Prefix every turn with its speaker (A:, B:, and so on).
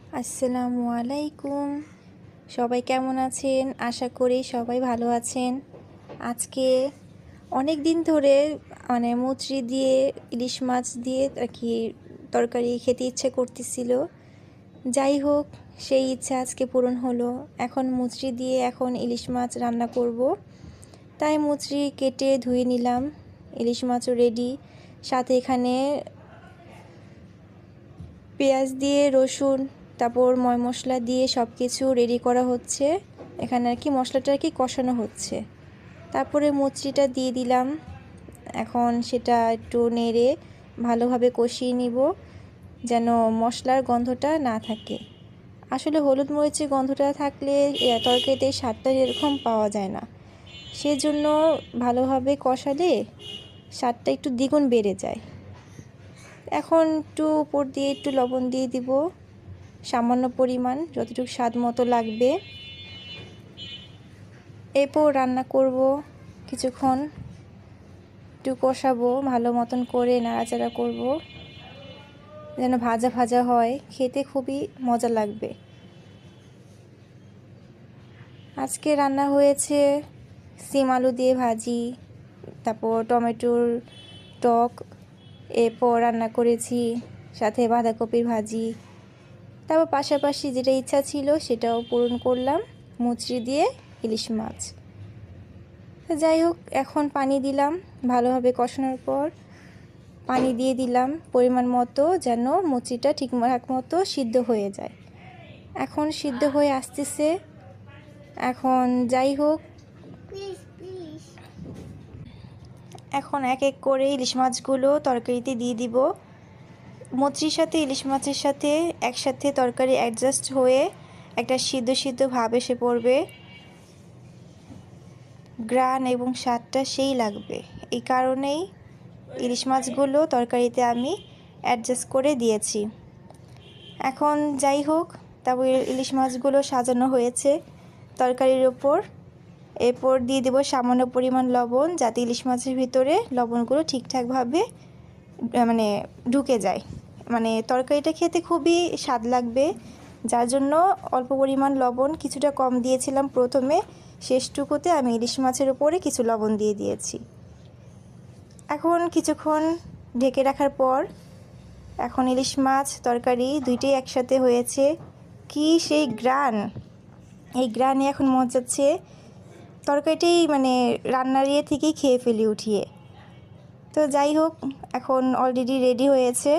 A: আসসালামু আলাইকুম। সবাই কেমন আছেন? আশা করি সবাই ভালো আছেন। আজকে অনেক দিন ধরে মুচড়ি দিয়ে ইলিশ মাছ দিয়ে আর কি তরকারি খেতে ইচ্ছে করতেছিল। যাই হোক, সেই ইচ্ছা আজকে পূরণ হলো। এখন মুচড়ি দিয়ে এখন ইলিশ মাছ রান্না করব। তাই মুচড়ি কেটে ধুয়ে নিলাম, ইলিশ মাছও রেডি। সাথে এখানে পেঁয়াজ দিয়ে রসুন তারপর ময় মশলা দিয়ে সব কিছু রেডি করা হচ্ছে। এখানে আর কি মশলাটা আর কি কষানো হচ্ছে। তারপরে মুচড়িটা দিয়ে দিলাম। এখন সেটা একটু নেড়ে ভালোভাবে কষিয়ে নিব যেন মশলার গন্ধটা না থাকে। আসলে হলুদ মরিচের গন্ধটা থাকলে তরকারিতে স্বাদটা এরকম পাওয়া যায় না। সেজন্য ভালোভাবে কষালে স্বাদটা একটু দ্বিগুণ বেড়ে যায়। এখন একটু উপর দিয়ে একটু লবণ দিয়ে দিব, সামান্য পরিমাণ, যতটুকু স্বাদ মতো লাগবে। এরপর রান্না করব কিছুক্ষণ, একটু কষাবো, ভালো মতন করে নাড়াচাড়া করব যেন ভাজা ভাজা হয়, খেতে খুবই মজা লাগবে। আজকে রান্না হয়েছে সিম আলু দিয়ে ভাজি, তারপর টমেটোর টক, এরপর রান্না করেছি সাথে বাঁধাকপির ভাজি। তারপর পাশাপাশি যেটা ইচ্ছা ছিল সেটাও পূরণ করলাম, মুচড়ি দিয়ে ইলিশ মাছ। যাই হোক, এখন পানি দিলাম, ভালোভাবে কষানোর পর পানি দিয়ে দিলাম পরিমাণ মতো যেন মুচড়িটা ঠিকঠাক মতো সিদ্ধ হয়ে যায়। এখন সিদ্ধ হয়ে আসতেছে। এখন যাই হোক, এখন এক এক করে ইলিশ মাছগুলো তরকারিতে দিয়ে দিব। মুচড়ির সাথে ইলিশ মাছের সাথে একসাথে তরকারি অ্যাডজাস্ট হয়ে একটা সিদ্ধ সিদ্ধ ভাব এসে পড়বে। গ্রান এবং স্বাদটা সেই লাগবে। এই কারণেই ইলিশ মাছগুলো তরকারিতে আমি অ্যাডজাস্ট করে দিয়েছি। এখন যাই হোক, তারপর ইলিশ মাছগুলো সাজানো হয়েছে তরকারির ওপর। এরপর দিয়ে দেবো সামান্য পরিমাণ লবণ, যাতে ইলিশ মাছের ভিতরে লবণগুলো ঠিকঠাকভাবে ঢুকে যায়। তরকারিটা খেতে খুবই স্বাদ লাগবে, যার জন্য অল্প পরিমাণ লবণ কিছুটা কম দিয়েছিলাম প্রথমে। শেষটুকুতে আমি ইলিশ মাছের উপরে কিছু লবণ দিয়ে দিয়েছি। এখন কিছুক্ষণ ঢেকে রাখার পর এখন ইলিশ মাছ তরকারি দুইটাই একসাথে হয়েছে। কি সেই গ্রান! এই গ্রানে এখন মনে হচ্ছে তরকারিটাই রান্নার থেকেই খেয়ে ফেলি উঠিয়ে। তো যাই হোক, এখন অলরেডি রেডি হয়েছে।